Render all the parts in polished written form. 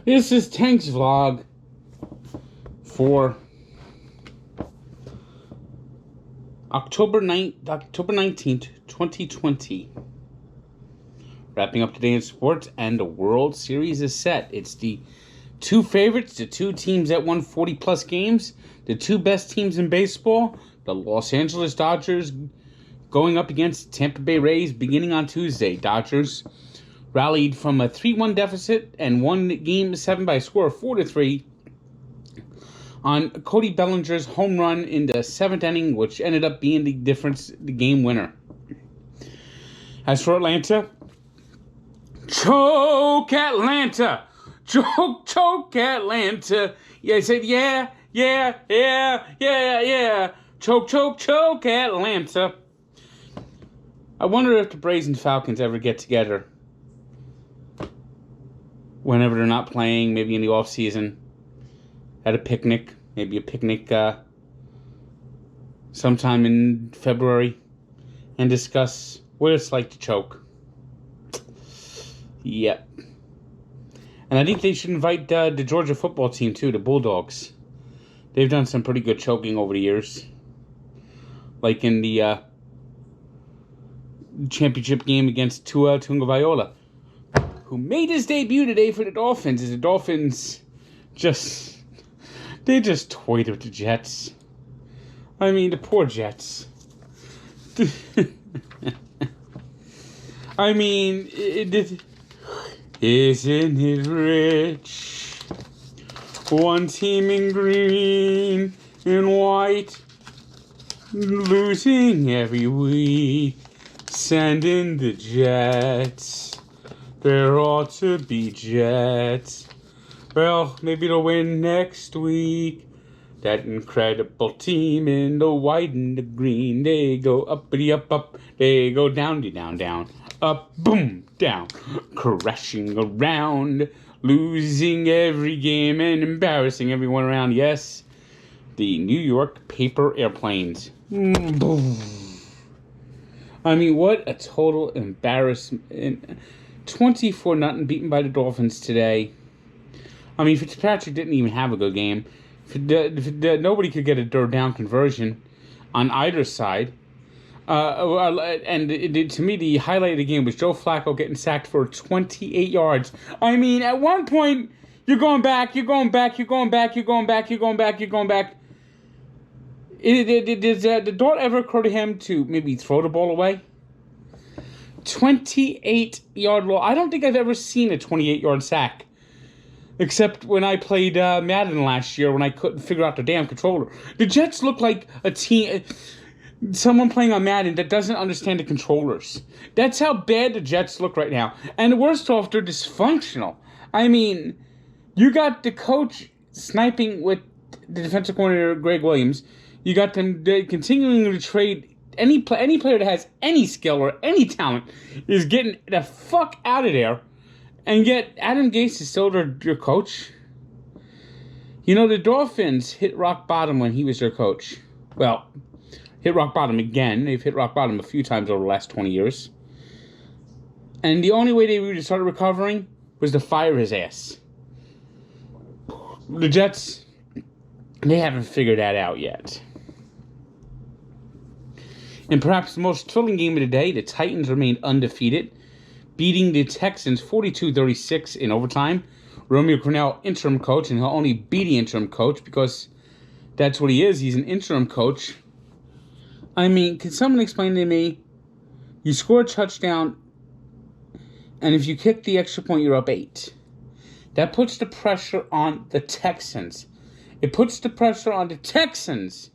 This is Tank's vlog for October 19th, 2020. Wrapping up today in sports, and the World Series is set. It's the two favorites, the two teams that won 40-plus games, the two best teams in baseball, the Los Angeles Dodgers going up against Tampa Bay Rays beginning on Tuesday. Dodgers rallied from a 3-1 deficit and won Game 7 by a score of 4-3 on Cody Bellinger's home run in the 7th inning, which ended up being the game winner. As for Atlanta, choke Atlanta! Choke Atlanta! Yeah, I said, yeah. Choke Atlanta. I wonder if the Braves and Falcons ever get together whenever they're not playing, maybe in the off season, at a picnic, maybe a picnic sometime in February, and discuss what it's like to choke. Yep. And I think they should invite the Georgia football team too, the Bulldogs. They've done some pretty good choking over the years, like in the championship game against Tua Tagovailoa, who made his debut today for the Dolphins, as the Dolphins just toyed with the Jets. I mean, the poor Jets. I mean, isn't it rich? One team in green and white, losing every week, sending the Jets. There ought to be Jets. Well, maybe they'll win next week. That incredible team in the white and the green. They go uppity up. They go downy down. Up, boom, down. Crashing around. Losing every game and embarrassing everyone around. Yes, the New York Paper Airplanes. Boom. I mean, what a total embarrassment. 24-0 beaten by the Dolphins today. I mean, Fitzpatrick didn't even have a good game. Nobody could get a third down conversion on either side. To me, the highlight of the game was Joe Flacco getting sacked for 28 yards. I mean, at one point, you're going back. Does the thought ever occur to him to maybe throw the ball away? 28-yard loss. I don't think I've ever seen a 28-yard sack, except when I played Madden last year when I couldn't figure out the damn controller. The Jets look like a team, someone playing on Madden that doesn't understand the controllers. That's how bad the Jets look right now. And the worst off, they're dysfunctional. I mean, you got the coach sniping with the defensive coordinator, Greg Williams. You got them continuing to trade. Any player that has any skill or any talent is getting the fuck out of there. And yet, Adam Gase is still their coach. You know, the Dolphins hit rock bottom when he was their coach. Well, hit rock bottom again. They've hit rock bottom a few times over the last 20 years. And the only way they really started recovering was to fire his ass. The Jets, they haven't figured that out yet. And perhaps the most thrilling game of the day, the Titans remained undefeated, beating the Texans 42-36 in overtime. Romeo Crennel, interim coach, and he'll only be the interim coach because that's what he is. He's an interim coach. I mean, can someone explain to me, you score a touchdown, and if you kick the extra point, you're up 8. That puts the pressure on the Texans. It puts the pressure on the Texans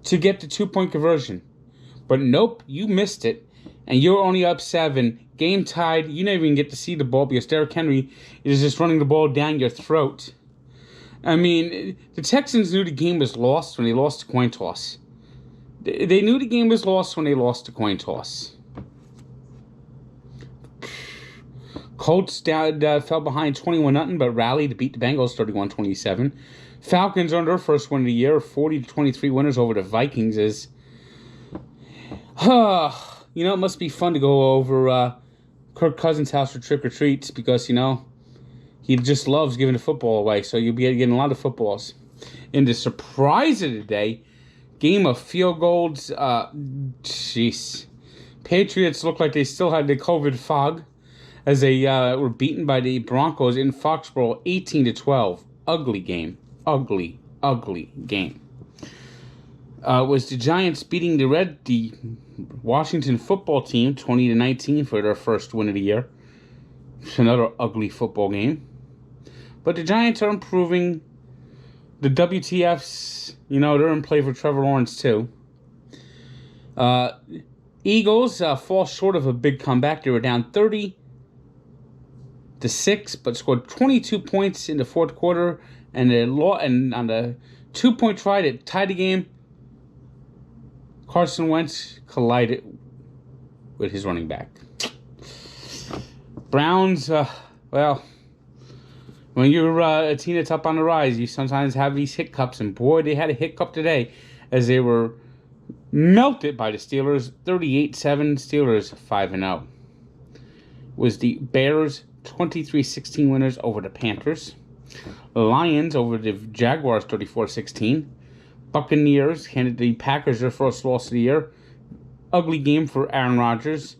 to get the 2-point conversion. But nope, you missed it. And you're only up 7. Game tied. You never even get to see the ball because Derrick Henry is just running the ball down your throat. I mean, the Texans knew the game was lost when they lost the coin toss. They knew the game was lost when they lost the coin toss. Colts fell behind 21-0, but rallied to beat the Bengals 31-27. Falcons earned their first win of the year, 40-23 winners over the Vikings. It must be fun to go over Kirk Cousins' house for trick-or-treats because, He just loves giving the football away, so you'll be getting a lot of footballs. In the surprise of the day, game of field goals, Patriots look like they still had the COVID fog as they were beaten by the Broncos in Foxborough 18-12. Ugly game. Ugly game. Was the Giants beating the Washington football team 20-19 for their first win of the year. It's another ugly football game. But the Giants are improving. The WTFs, they're in play for Trevor Lawrence too. Eagles fall short of a big comeback. They were down 30-6, but scored 22 points in the fourth quarter, and on the 2-point try to tie the game, Carson Wentz collided with his running back. Browns, when you're a team that's up on the rise, you sometimes have these hiccups, and boy, they had a hiccup today as they were melted by the Steelers, 38-7. Steelers 5-0. Was the Bears 23-16 winners over the Panthers. Lions over the Jaguars 34-16. Buccaneers handed the Packers their first loss of the year. Ugly game for Aaron Rodgers.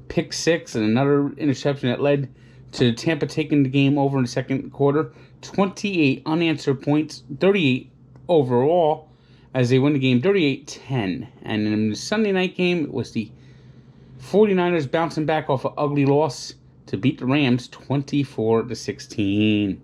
Pick six and another interception that led to Tampa taking the game over in the second quarter. 28 unanswered points, 38 overall, as they win the game 38-10. And in the Sunday night game, it was the 49ers bouncing back off an ugly loss to beat the Rams 24-16.